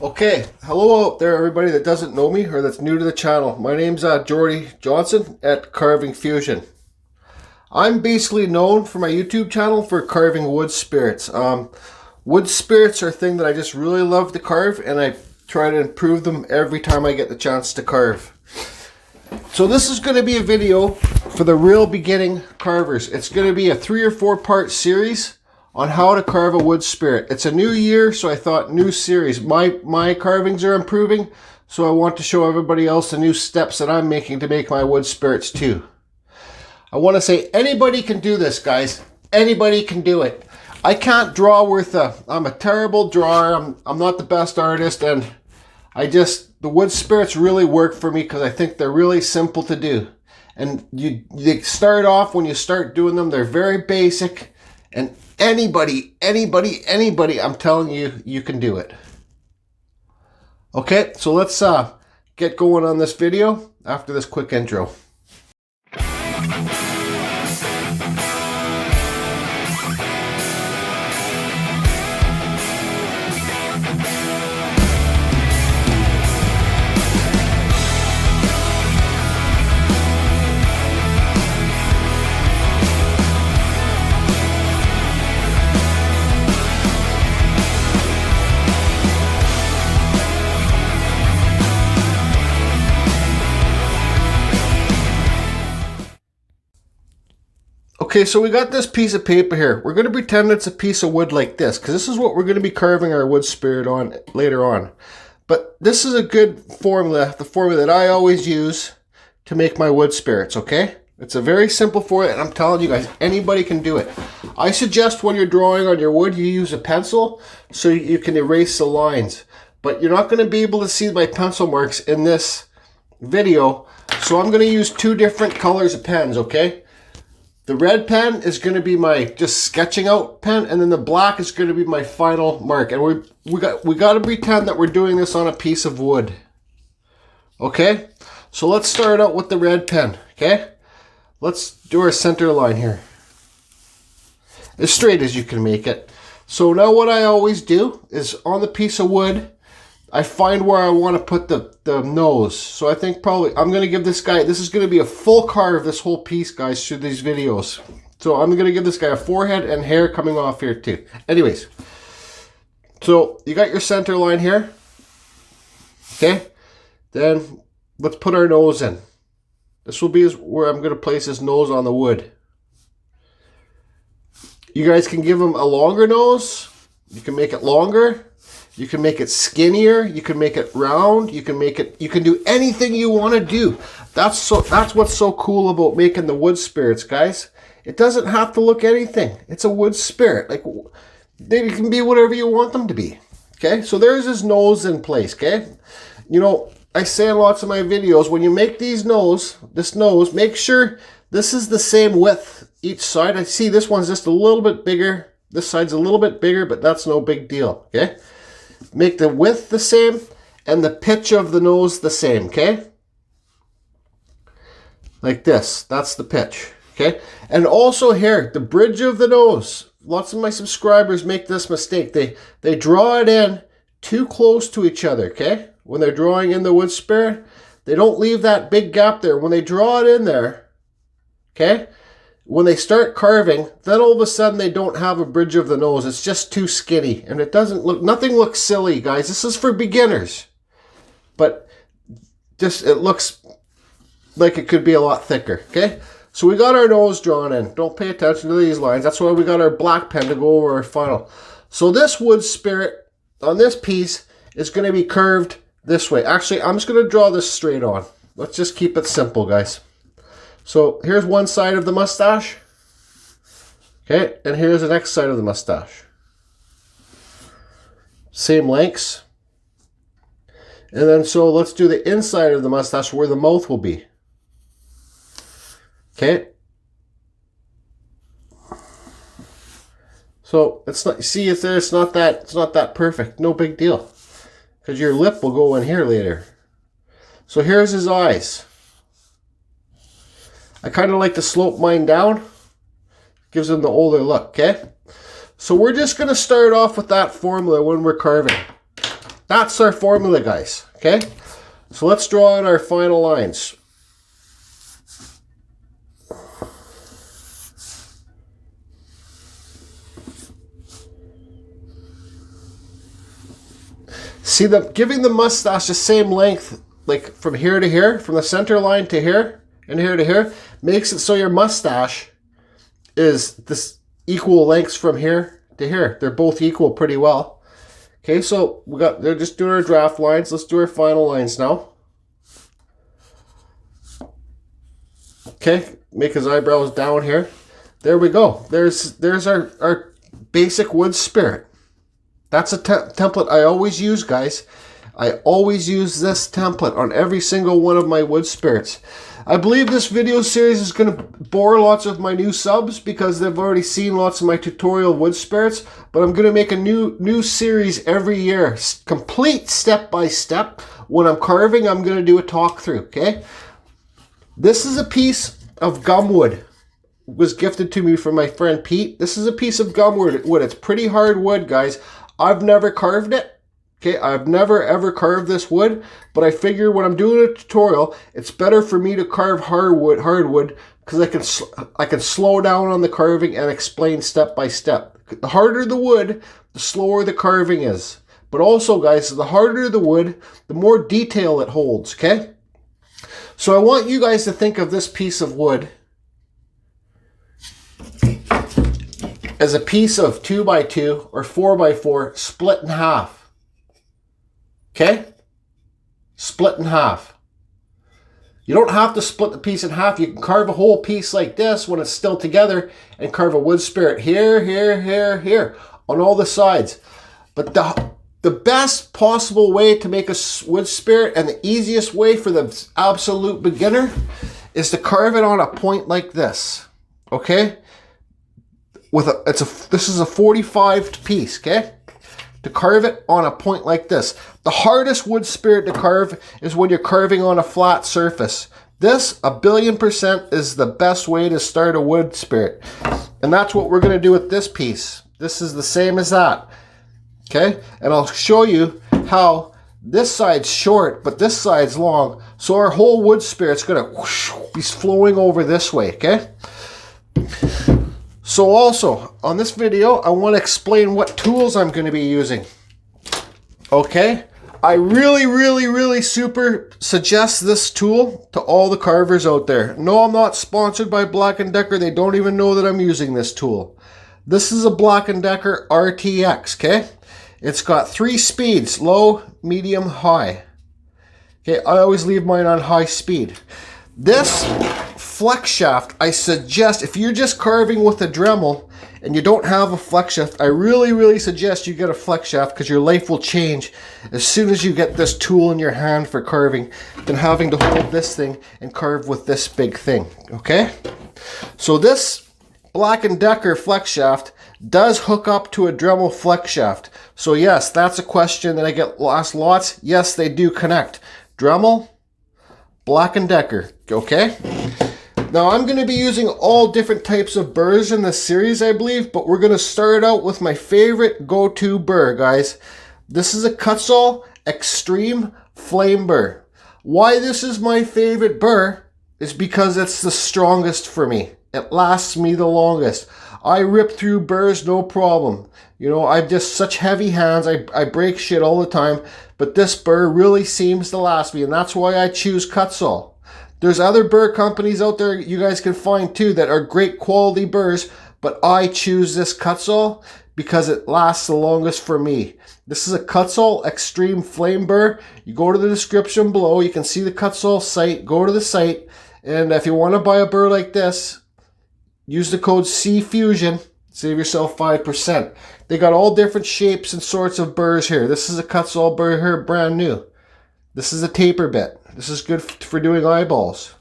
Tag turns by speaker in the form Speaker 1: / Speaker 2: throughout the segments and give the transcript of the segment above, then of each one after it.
Speaker 1: Okay, hello out there everybody that doesn't know me or that's new to the channel. My name's Jordy Johnson at Carving Fusion. I'm basically known for my YouTube channel for carving wood spirits. Wood spirits are a thing that I just really love to carve, and I try to improve them every time I get the chance to carve. So this is going to be a video for the real beginning carvers. It's going to be a 3 or 4 part series on how to carve a wood spirit. It's a new year, so I thought new series. My carvings are improving, so I want to show everybody else the new steps that I'm making to make my wood spirits too. I want to say anybody can do this, guys. Anybody can do it. I can't draw worth I'm a terrible drawer. I'm not the best artist, and the wood spirits really work for me because I think they're really simple to do. And you start off, when you start doing them, they're very basic, and anybody, I'm telling you, you can do it. Okay, so let's get going on this video after this quick intro. Okay, so we got this piece of paper here. We're going to pretend it's a piece of wood like this, because this is what we're going to be carving our wood spirit on later on. But this is a good formula, the formula that I always use to make my wood spirits, okay? It's a very simple formula, and I'm telling you guys, anybody can do it. I suggest when you're drawing on your wood, you use a pencil so you can erase the lines. But you're not going to be able to see my pencil marks in this video, so I'm going to use 2 different colors of pens, okay? The red pen is going to be my just sketching out pen, and then the black is going to be my final mark. And we got to pretend that we're doing this on a piece of wood. Okay? So let's start out with the red pen, okay? Let's do our center line here. As straight as you can make it. So now what I always do is on the piece of wood, I find where I want to put the nose. So I think probably I'm going to give this guy, this is going to be a full carve, this whole piece, guys, through these videos. So I'm going to give this guy a forehead and hair coming off here too. Anyways, so you got your center line here. Okay, then let's put our nose in. This will be where I'm going to place his nose on the wood. You guys can give him a longer nose. You can make it longer. You can make it skinnier, you can make it round, you can do anything you want to do. That's what's so cool about making the wood spirits, guys. It doesn't have to look anything. It's a wood spirit. Like, they can be whatever you want them to be. Okay, so there's his nose in place, okay? You know, I say in lots of my videos, when you make this nose, make sure this is the same width each side. I see this one's just a little bit bigger. This side's a little bit bigger, but that's no big deal, okay? Make the width the same and the pitch of the nose the same, okay? Like this, that's the pitch, okay? And also here, the bridge of the nose. Lots of my subscribers make this mistake. They draw it in too close to each other, okay? When they're drawing in the wood spirit, they don't leave that big gap there. When they draw it in there, okay? When they start carving, then all of a sudden they don't have a bridge of the nose. It's just too skinny, and it doesn't look, nothing looks silly, guys. This is for beginners, but just it looks like it could be a lot thicker, okay? So we got our nose drawn in. Don't pay attention to these lines. That's why we got our black pen to go over our final. So this wood spirit on this piece is going to be curved this way. Actually, I'm just going to draw this straight on. Let's just keep it simple, guys. So here's one side of the mustache, okay, and here's the next side of the mustache. Same lengths. And then so let's do the inside of the mustache where the mouth will be. Okay. So it's not, see if it's not that perfect, no big deal. Because your lip will go in here later. So here's his eyes. I kind of like to slope mine down. Gives them the older look, okay? So we're just going to start off with that formula when we're carving. That's our formula, guys. Okay, so let's draw in our final lines. See, giving the mustache the same length, like from here to here, from the center line to here and here to here, makes it so your mustache is this equal lengths from here to here. They're both equal pretty well. Okay, so they're just doing our draft lines. Let's do our final lines now. Okay, make his eyebrows down here. There we go. There's our basic wood spirit. That's a template I always use, guys. I always use this template on every single one of my wood spirits. I believe this video series is going to bore lots of my new subs because they've already seen lots of my tutorial wood spirits, but I'm going to make a new series every year, complete step by step. When I'm carving, I'm going to do a talk through, okay? This is a piece of gum wood. Was gifted to me from my friend Pete. This is a piece of gum wood. It's pretty hard wood, guys. I've never carved it. Okay, I've never ever carved this wood, but I figure when I'm doing a tutorial, it's better for me to carve hardwood, because I can slow down on the carving and explain step by step. The harder the wood, the slower the carving is. But also, guys, the harder the wood, the more detail it holds, okay? So I want you guys to think of this piece of wood as a piece of 2x2 or 4x4 split in half. Okay? Split in half. You don't have to split the piece in half. You can carve a whole piece like this when it's still together and carve a wood spirit here, here, here, here on all the sides. But the best possible way to make a wood spirit and the easiest way for the absolute beginner is to carve it on a point like this. Okay? This is a 45 piece, okay? To carve it on a point like this. The hardest wood spirit to carve is when you're carving on a flat surface. This, 1,000,000,000%, is the best way to start a wood spirit. And that's what we're going to do with this piece. This is the same as that. Okay? And I'll show you how this side's short, but this side's long. So our whole wood spirit's going to be flowing over this way, okay? So also, on this video, I want to explain what tools I'm going to be using. Okay? I really super suggest this tool to all the carvers out there. No, I'm not sponsored by Black & Decker. They don't even know that I'm using this tool. This is a Black & Decker RTX, okay? It's got 3 speeds, low, medium, high. Okay, I always leave mine on high speed. This flex shaft, I suggest, if you're just carving with a Dremel and you don't have a flex shaft, I really suggest you get a flex shaft, because your life will change as soon as you get this tool in your hand for carving than having to hold this thing and carve with this big thing, okay? So this Black & Decker flex shaft does hook up to a Dremel flex shaft. So yes, that's a question that I get asked lots. Yes, they do connect. Dremel, Black & Decker, okay? Now I'm going to be using all different types of burrs in this series, I believe, but we're going to start out with my favorite go-to burr, guys. This is a Kutzall Extreme Flame Burr. Why this is my favorite burr is because it's the strongest for me. It lasts me the longest. I rip through burrs no problem. You know, I've just such heavy hands. I break shit all the time, but this burr really seems to last me, and that's why I choose Kutzall. There's other burr companies out there you guys can find too that are great quality burrs, but I choose this Kutzall because it lasts the longest for me. This is a Kutzall Extreme Flame Burr. You go to the description below, you can see the Kutzall site, go to the site, and if you want to buy a burr like this, use the code CFUSION, save yourself 5%. They got all different shapes and sorts of burrs here. This is a Kutzall burr here, brand new. This is a taper bit. This is good for doing eyeballs.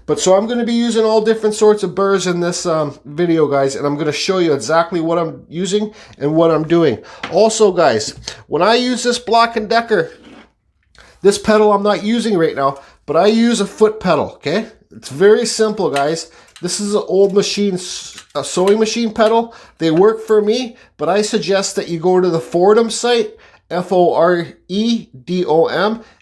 Speaker 1: But so I'm going to be using all different sorts of burrs in this video, guys, and I'm going to show you exactly what I'm using and what I'm doing. Also, guys, when I use this Black & Decker, this pedal I'm not using right now, but I use a foot pedal, okay? It's very simple, guys. This is an old machine, a sewing machine pedal. They work for me, but I suggest that you go to the Fordham site F-O-R-E-D-O-M,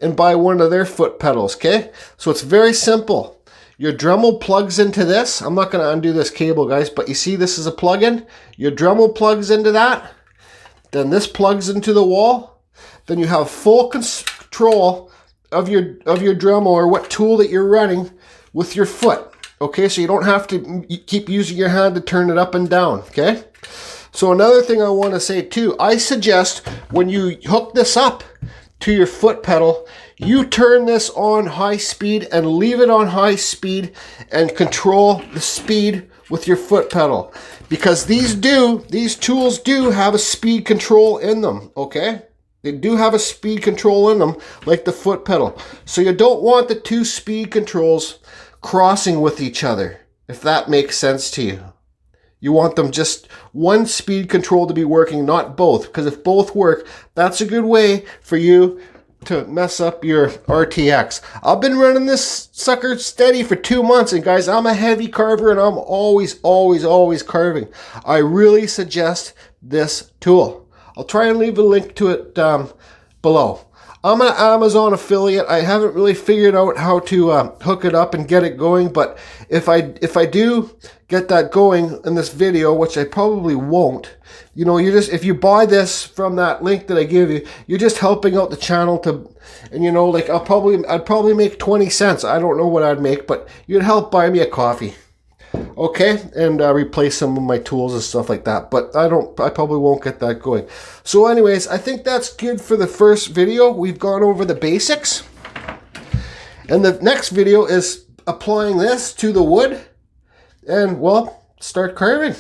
Speaker 1: and buy one of their foot pedals, okay? So it's very simple. Your Dremel plugs into this. I'm not going to undo this cable, guys, but you see this is a plug-in. Your Dremel plugs into that. Then this plugs into the wall. Then you have full control of your Dremel or what tool that you're running with your foot. Okay, so you don't have to keep using your hand to turn it up and down, okay? So another thing I want to say too, I suggest when you hook this up to your foot pedal, you turn this on high speed and leave it on high speed and control the speed with your foot pedal. Because these tools do have a speed control in them, okay? They do have a speed control in them, like the foot pedal. So you don't want the two speed controls crossing with each other, if that makes sense to you. You want them just one speed control to be working, not both. Because if both work, that's a good way for you to mess up your RTX. I've been running this sucker steady for 2 months, and guys, I'm a heavy carver and I'm always carving. I really suggest this tool. I'll try and leave a link to it below. I'm an Amazon affiliate. I haven't really figured out how to hook it up and get it going, but if I do get that going in this video, which I probably won't, you know, if you buy this from that link that I give you, you're just helping out the channel to, and you know, like I'd probably make 20 cents. I don't know what I'd make, but you'd help buy me a coffee. Okay, and replace some of my tools and stuff like that, but I probably won't get that going. So anyways, I think that's good for the first video. We've gone over the basics, and the next video is applying this to the wood, and well, start carving.